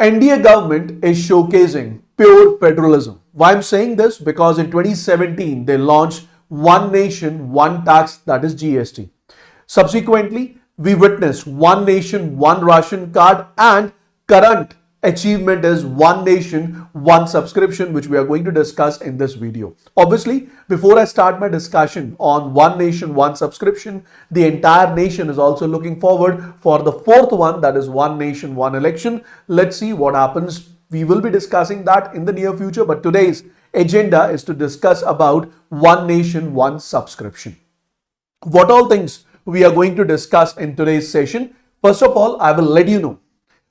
NDA government is showcasing pure federalism. Why I'm saying this? Because in 2017, they launched One Nation, One Tax, that is GST. Subsequently, we witnessed One Nation, One Ration card, and current achievement is One Nation, One subscription, which we are going to discuss in this video. Obviously, before I start my discussion on One Nation, One subscription, the entire nation is also looking forward for the fourth one, that is One Nation, One election. Let's see what happens. We will be discussing that in the near future, but today's agenda is to discuss about One Nation, One subscription. What all things we are going to discuss in today's session. First of all, I will let you know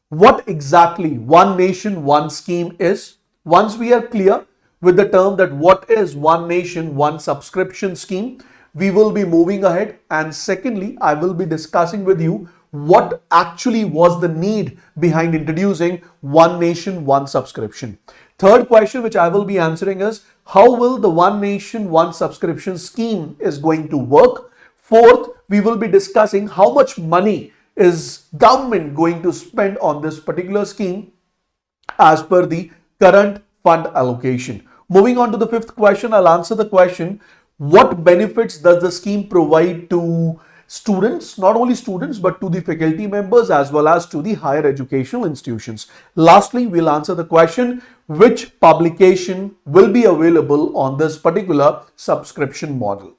what exactly One Nation, One scheme is. Once we are clear with the term that what is One Nation, One subscription scheme, we will be moving ahead. And secondly, I will be discussing with you what actually was the need behind introducing One Nation, One subscription. Third question which I will be answering is how will the One Nation, One subscription scheme is going to work. Fourth, we will be discussing how much money is government going to spend on this particular scheme as per the current fund allocation. Moving on to the fifth question, I'll answer the question, what benefits does the scheme provide to students, not only students, but to the faculty members as well as to the higher educational institutions. Lastly, we'll answer the question, which publication will be available on this particular subscription model.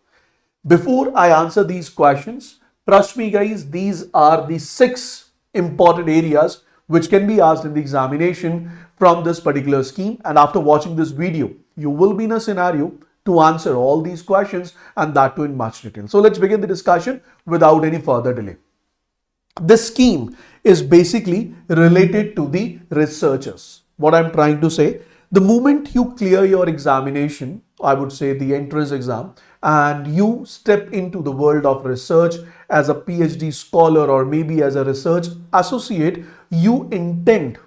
Before I answer these questions, trust me guys, these are the 6 important areas which can be asked in the examination from this particular scheme, and after watching this video, you will be in a scenario to answer all these questions, and that too in much detail. So let's begin the discussion without any further delay. This scheme is basically related to the researchers. What I'm trying to say, the moment you clear your examination, I would say the entrance exam, and you step into the world of research as a PhD scholar or maybe as a research associate, you intend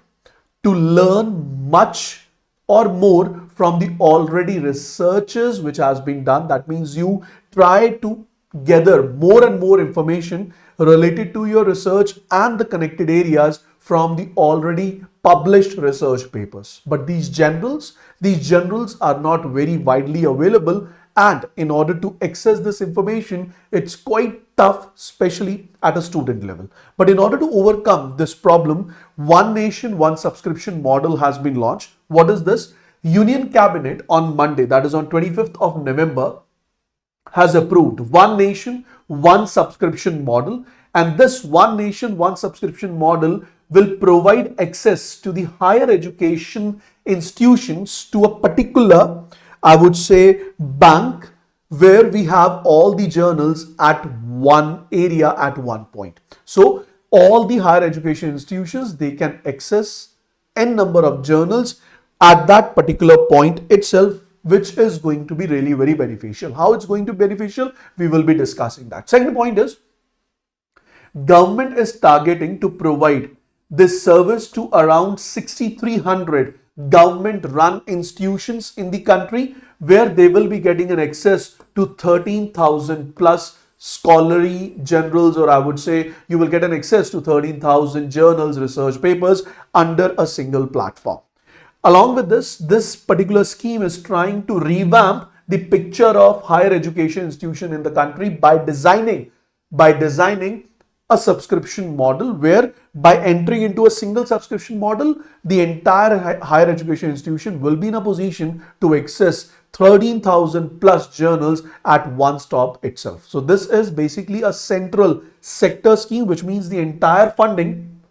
to learn much or more from the already researches which has been done. That means you try to gather more and more information related to your research and the connected areas from the already published research papers. But these generals are not very widely available, and in order to access this information, it's quite tough, especially at a student level. But in order to overcome this problem, One Nation, One subscription model has been launched. What is this? Union Cabinet on Monday, that is on 25th of November, has approved One Nation, One subscription model, and this One Nation, One subscription model will provide access to the higher education institutions to a particular, I would say, bank where we have all the journals at one area at one point. So all the higher education institutions, they can access n number of journals at that particular point itself, which is going to be really very beneficial. How it's going to be beneficial, we will be discussing that. Second point is, government is targeting to provide this service to around 6,300 government-run institutions in the country, where they will be getting an access to 13,000 plus scholarly journals, or I would say you will get an access to 13,000 journals, research papers under a single platform. Along with this particular scheme is trying to revamp the picture of higher education institution in the country by designing a subscription model, where by entering into a single subscription model, the entire higher education institution will be in a position to access 13,000 plus journals at one stop itself. So this is basically a central sector scheme, which means the entire funding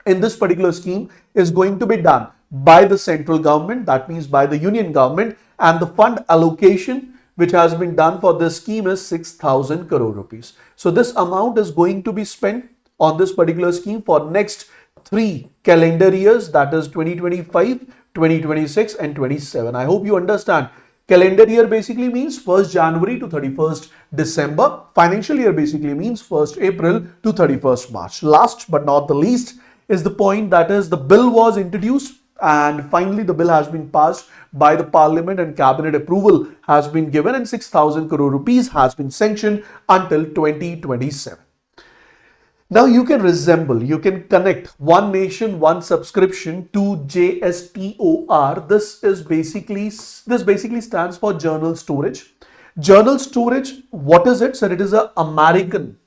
in this particular scheme is going to be done by the central government, that means by the union government, and the fund allocation which has been done for this scheme is 6,000 crore rupees. So this amount is going to be spent on this particular scheme for next 3 calendar years, that is 2025, 2026 and 27. I hope you understand. Calendar year basically means 1st January to 31st December. Financial year basically means 1st April to 31st March. Last but not the least is the point, that is the bill was introduced and finally the bill has been passed by the parliament and cabinet approval has been given, and 6,000 crore rupees has been sanctioned until 2027. Now you can you can connect one nation, one subscription to JSTOR. This basically stands for journal storage. Journal storage, what is it? So it is a America's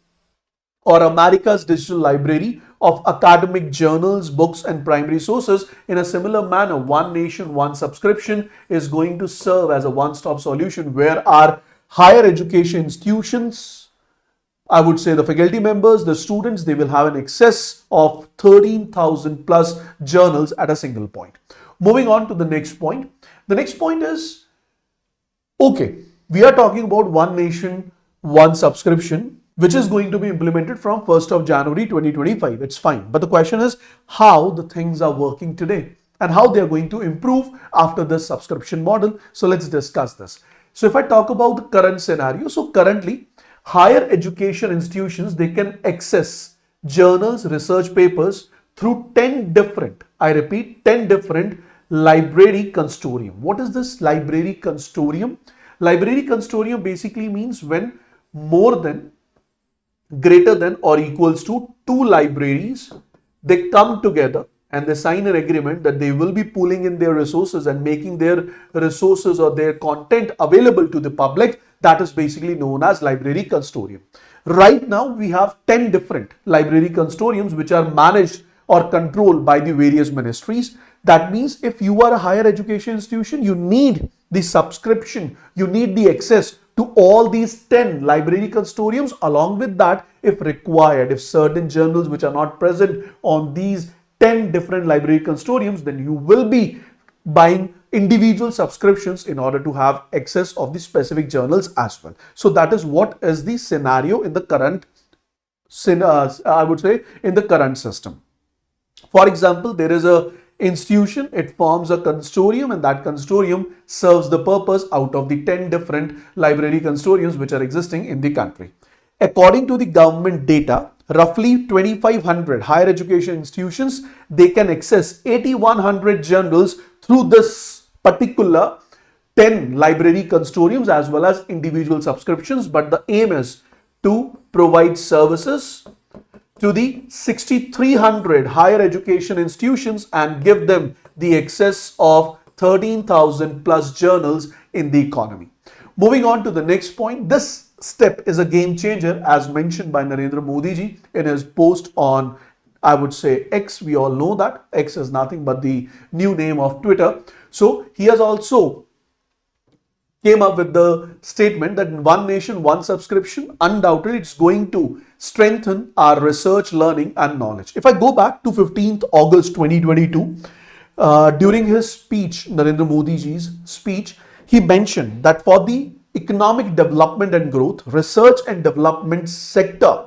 digital library of academic journals, books, and primary sources. In a similar manner, one nation, one subscription is going to serve as a one-stop solution where our higher education institutions, I would say the faculty members, the students, they will have an excess of 13,000 plus journals at a single point. Moving on to the next point. The next point is, okay, we are talking about one nation, one subscription, which is going to be implemented from 1st of January 2025. It's fine. But the question is how the things are working today and how they are going to improve after this subscription model. So let's discuss this. So if I talk about the current scenario, so currently higher education institutions, they can access journals, research papers through 10 different, I repeat, 10 different library consortium. What is this library consortium? Library consortium basically means when more than, greater than or equals to 2 libraries, they come together and they sign an agreement that they will be pooling in their resources and making their resources or their content available to the public. That is basically known as library consortium. Right now we have 10 different library consortiums which are managed or controlled by the various ministries. That means if you are a higher education institution, you need the subscription, you need the access to all these 10 library consortiums. Along with that, if required, if certain journals which are not present on these 10 different library consortiums, then you will be buying individual subscriptions in order to have access of the specific journals as well. So that is what is the scenario in the current, I would say, in the current system. For example, there is a institution, it forms a consortium and that consortium serves the purpose out of the 10 different library consortiums which are existing in the country. According to the government data, roughly 2,500 higher education institutions, they can access 8,100 journals through this particular 10 library consortiums as well as individual subscriptions. But the aim is to provide services to the 6,300 higher education institutions and give them the access of 13,000 plus journals in the economy. Moving on to the next point, this step is a game changer as mentioned by Narendra Modi ji in his post on, I would say, X. We all know that X is nothing but the new name of Twitter. So he has also came up with the statement that one nation, one subscription, undoubtedly it's going to strengthen our research, learning and knowledge. If I go back to 15th August 2022, during his speech, Narendra Modi ji's speech, he mentioned that for the economic development and growth, research and development sector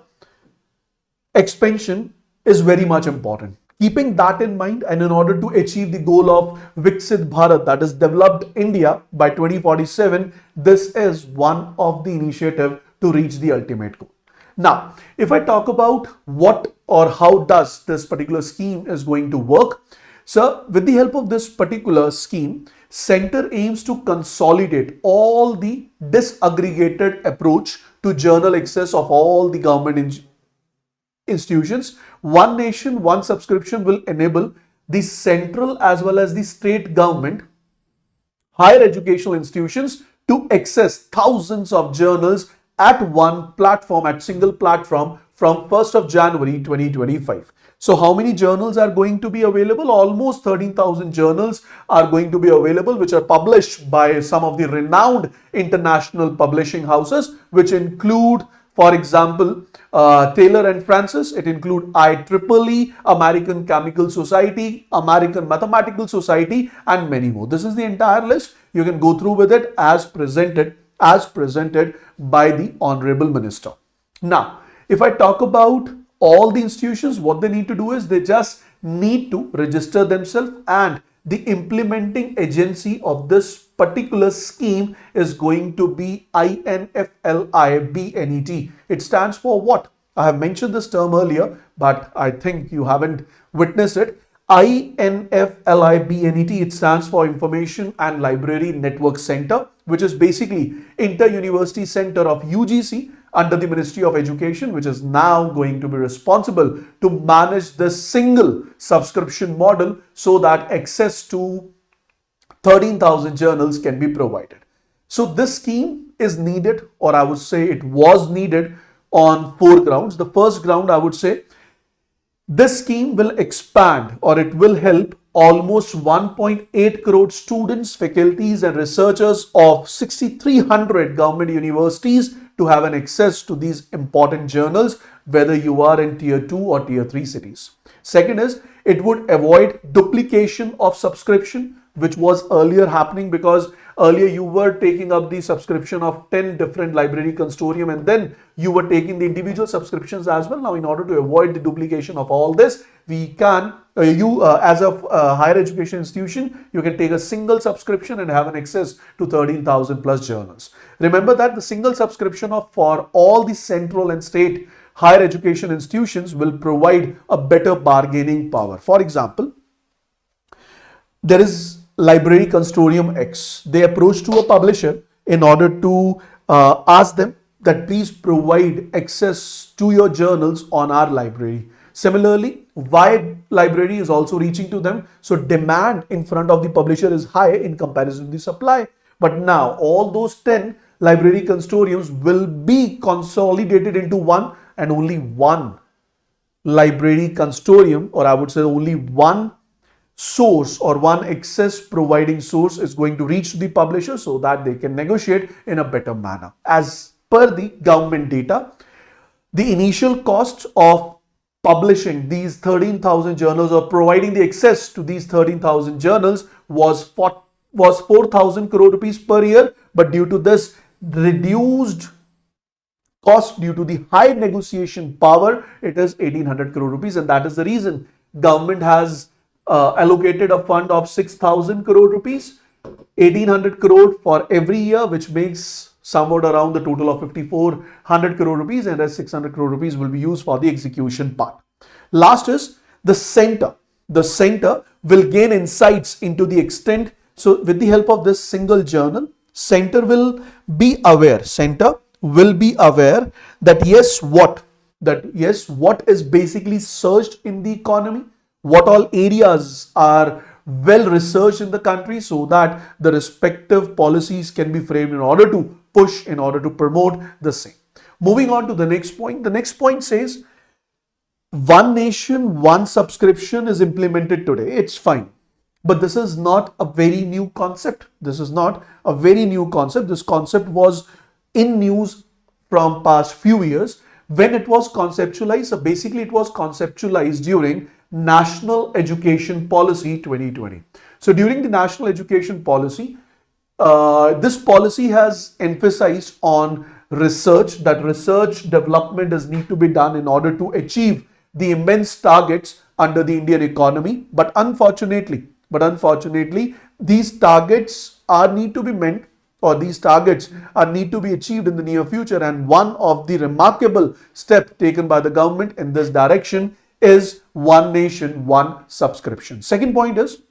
expansion is very much important. Keeping that in mind and in order to achieve the goal of Viksit Bharat, that is developed India by 2047, this is one of the initiative to reach the ultimate goal. Now, if I talk about what or how does this particular scheme is going to work, so with the help of this particular scheme, Center aims to consolidate all the disaggregated approach to journal access of all the government institutions. One nation, one subscription will enable the central as well as the state government higher educational institutions to access thousands of journals at one platform, at single platform from 1st of January 2025. So how many journals are going to be available? Almost 13,000 journals are going to be available, which are published by some of the renowned international publishing houses, which include, for example, Taylor and Francis. It includes IEEE, American Chemical Society, American Mathematical Society, and many more. This is the entire list. You can go through with it as presented by the Honorable Minister. Now, if I talk about all the institutions, what they need to do is they just need to register themselves, and the implementing agency of this particular scheme is going to be INFLIBNET. It stands for what? I have mentioned this term earlier, but I think you haven't witnessed it. INFLIBNET, it stands for Information and Library Network Center, which is basically Inter-University Center of UGC under the Ministry of Education, which is now going to be responsible to manage this single subscription model so that access to 13,000 journals can be provided. So this scheme is needed, or I would say it was needed, on 4 grounds. The first ground, I would say, this scheme will expand, or it will help almost 1.8 crore students, faculties and researchers of 6,300 government universities to have an access to these important journals, whether you are in tier 2 or tier 3 cities. Second is, it would avoid duplication of subscription, which was earlier happening, because earlier you were taking up the subscription of 10 different library consortium and then you were taking the individual subscriptions as well. Now, in order to avoid the duplication of all this, we can, as a higher education institution, you can take a single subscription and have an access to 13,000 plus journals. Remember that the single subscription for all the central and state higher education institutions will provide a better bargaining power. For example, there is Library Consortium X. They approach to a publisher in order to ask them that please provide access to your journals on our library. Similarly, Y library is also reaching to them. So demand in front of the publisher is high in comparison to the supply. But now all those 10 library consortiums will be consolidated into one, and only one library consortium, or I would say only one source or one access providing source is going to reach to the publisher so that they can negotiate in a better manner. As per the government data, the initial cost of publishing these 13,000 journals or providing the access to these 13,000 journals was 4,000 crore rupees per year, but due to this reduced cost, due to the high negotiation power, it is 1,800 crore rupees, and that is the reason government has allocated a fund of 6,000 crore rupees, 1,800 crore for every year, which makes somewhat around the total of 5,400 crore rupees, and as 600 crore rupees will be used for the execution part. Last is the center. The center will gain insights into the extent. So with the help of this single journal, center will be aware that what is basically searched in the economy, what all areas are well researched in the country, so that the respective policies can be framed in order to push, in order to promote the same. Moving on to the next point. The next point says, one nation, one subscription is implemented today. It's fine. But this is not a very new concept. This concept was in news from past few years when it was conceptualized. So basically it was conceptualized during National Education Policy 2020. So during the National Education Policy, this policy has emphasized on research, that research development does need to be done in order to achieve the immense targets under the Indian economy. But unfortunately, these targets are need to be met, or these targets are need to be achieved in the near future. And one of the remarkable steps taken by the government in this direction is one nation, one subscription. Second point is,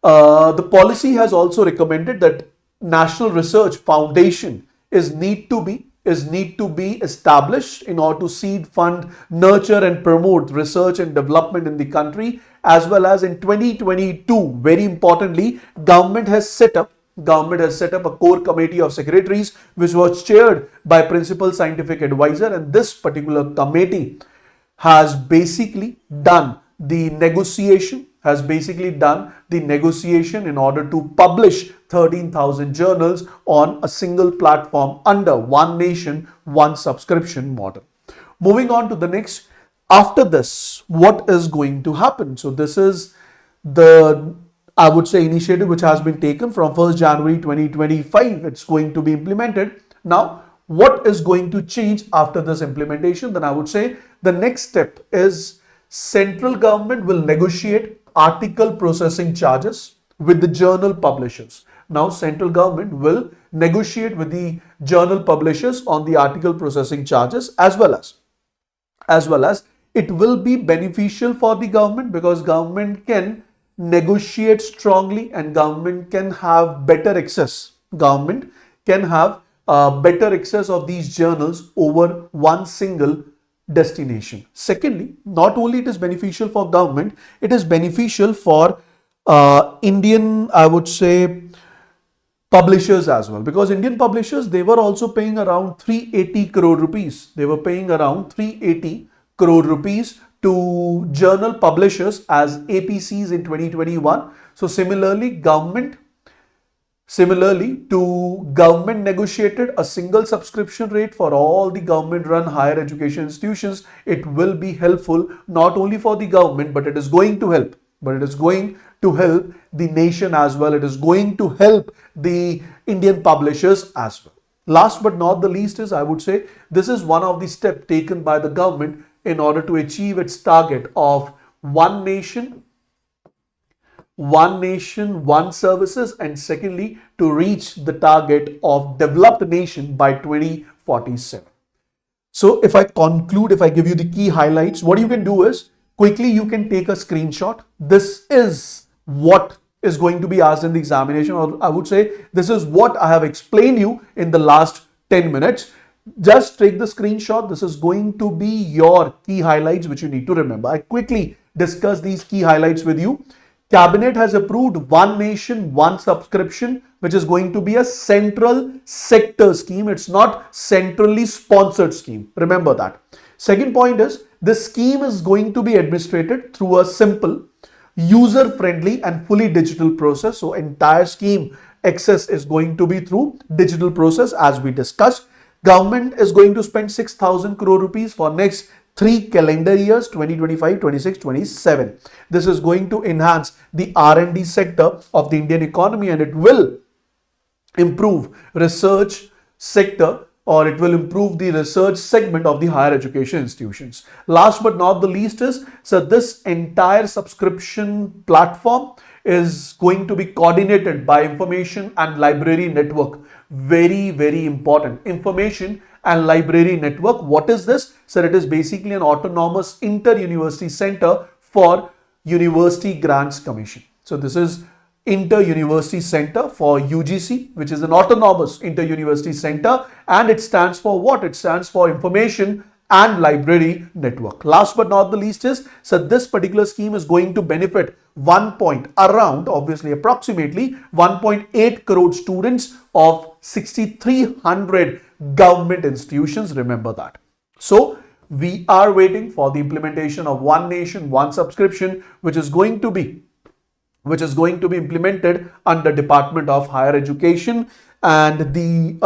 the policy has also recommended that National Research Foundation is need to be established in order to seed, fund, nurture and promote research and development in the country, as well as in 2022, very importantly, government has set up a core committee of secretaries which was chaired by principal scientific advisor, and this particular committee has basically done the negotiation in order to publish 13,000 journals on a single platform under one nation, one subscription model. Moving on to the next. After this, what is going to happen? So this is the, I would say, initiative which has been taken from 1st January 2025. It's going to be implemented. Now, what is going to change after this implementation? Then I would say the next step is central government will negotiate article processing charges with the journal publishers. Now, central government will negotiate with the journal publishers on the article processing charges, as well as it will be beneficial for the government, because government can negotiate strongly and government can have better access. Government can have better access of these journals over one single destination. Secondly, not only it is beneficial for government, it is beneficial for Indian, I would say, publishers as well, because Indian publishers, they were also paying around 380 crore rupees. They were paying around 380 crore rupees to journal publishers as APCs in 2021. So similarly, government negotiated a single subscription rate for all the government run higher education institutions. It will be helpful not only for the government, but it is going to help the nation as well. It is going to help the Indian publishers as well. Last but not the least is, I would say, this is one of the steps taken by the government in order to achieve its target of one nation, one services, and secondly, to reach the target of developed nation by 2047. So if I conclude, if I give you the key highlights, what you can do is quickly you can take a screenshot. This is what is going to be asked in the examination, or I would say this is what I have explained you in the last 10 minutes. Just take the screenshot. This is going to be your key highlights which you need to remember. I quickly discuss these key highlights with you. Cabinet has approved one nation, one subscription, which is going to be a central sector scheme. It's not centrally sponsored scheme. Remember that. Second point is, this scheme is going to be administered through a simple, user-friendly and fully digital process. So entire scheme access is going to be through digital process as we discussed. Government is going to spend 6,000 crore rupees for next 3 calendar years, 2025, 26, 27. This is going to enhance the R&D sector of the Indian economy, and it will improve research sector, or it will improve the research segment of the higher education institutions. Last but not the least is, so this entire subscription platform is going to be coordinated by Information and Library Network. Very, very important. Information and Library Network. What is this? So it is basically an autonomous inter-university center for University Grants Commission. So this is Inter-University Center for UGC, which is an autonomous inter-university center, and it stands for what? It stands for Information and Library Network. Last but not the least is, so this particular scheme is going to benefit approximately 1.8 crore students of 6,300 government institutions. Remember that. So we are waiting for the implementation of one nation, one subscription, which is going to be implemented under Department of Higher Education, and the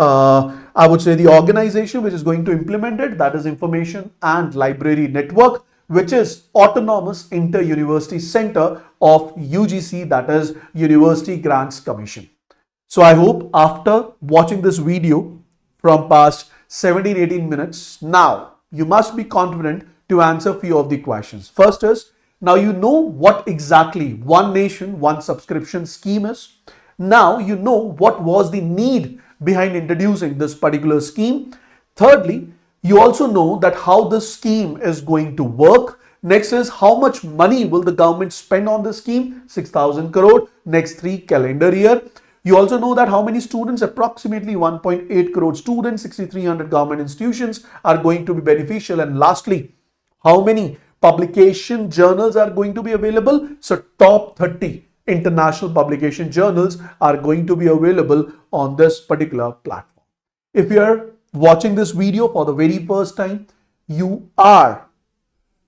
I would say the organization which is going to implement it, that is Information and Library Network, which is autonomous inter-university center of UGC, that is University Grants Commission. So I hope after watching this video from past 17-18 minutes, now you must be confident to answer few of the questions. First is, now you know what exactly one nation, one subscription scheme is. Now you know what was the need behind introducing this particular scheme. Thirdly, you also know that how this scheme is going to work. Next is, how much money will the government spend on this scheme? 6,000 crore next 3 calendar year. You also know that how many students, approximately 1.8 crore students, 6,300 government institutions are going to be beneficial. And lastly, how many publication journals are going to be available? So top 30 international publication journals are going to be available on this particular platform. If you are watching this video for the very first time, you are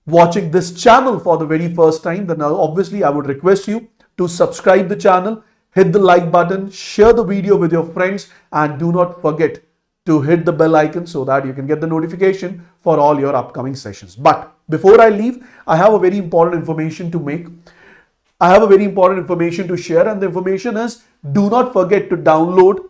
watching this channel for the very first time, then obviously I would request you to subscribe the channel, hit the like button, share the video with your friends, and do not forget to hit the bell icon so that you can get the notification for all your upcoming sessions. But before I leave, I have a very important information to make. I have a very important information to share, and the information is, do not forget to download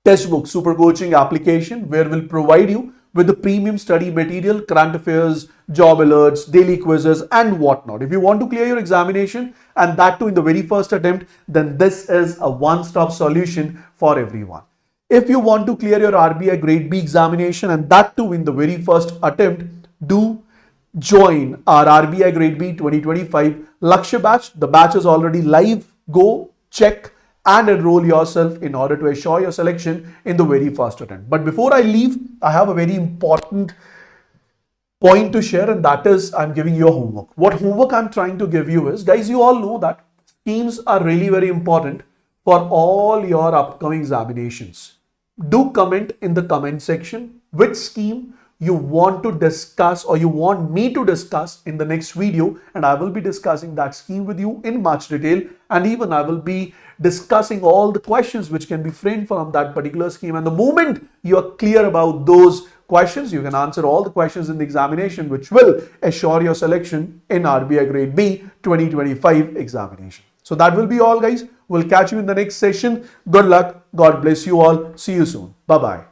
Textbook Super Coaching application, where we'll provide you with the premium study material, current affairs, job alerts, daily quizzes, and whatnot. If you want to clear your examination, and that too in the very first attempt, then this is a one-stop solution for everyone. If you want to clear your RBI Grade B examination, and that too in the very first attempt, do join our RBI Grade B 2025 Lakshya batch. The batch is already live. Go check and enroll yourself in order to assure your selection in the very first attempt. But before I leave, I have a very important point to share, and that is I'm giving you a homework. What homework I'm trying to give you is, guys, you all know that schemes are really very important for all your upcoming examinations. Do comment in the comment section which scheme you want to discuss or you want me to discuss in the next video, and I will be discussing that scheme with you in much detail, and even I will be discussing all the questions which can be framed from that particular scheme. And the moment you are clear about those questions, you can answer all the questions in the examination, which will assure your selection in RBI Grade B 2025 examination. So that will be all, guys. We'll catch you in the next session. Good luck. God bless you all. See you soon. Bye-bye.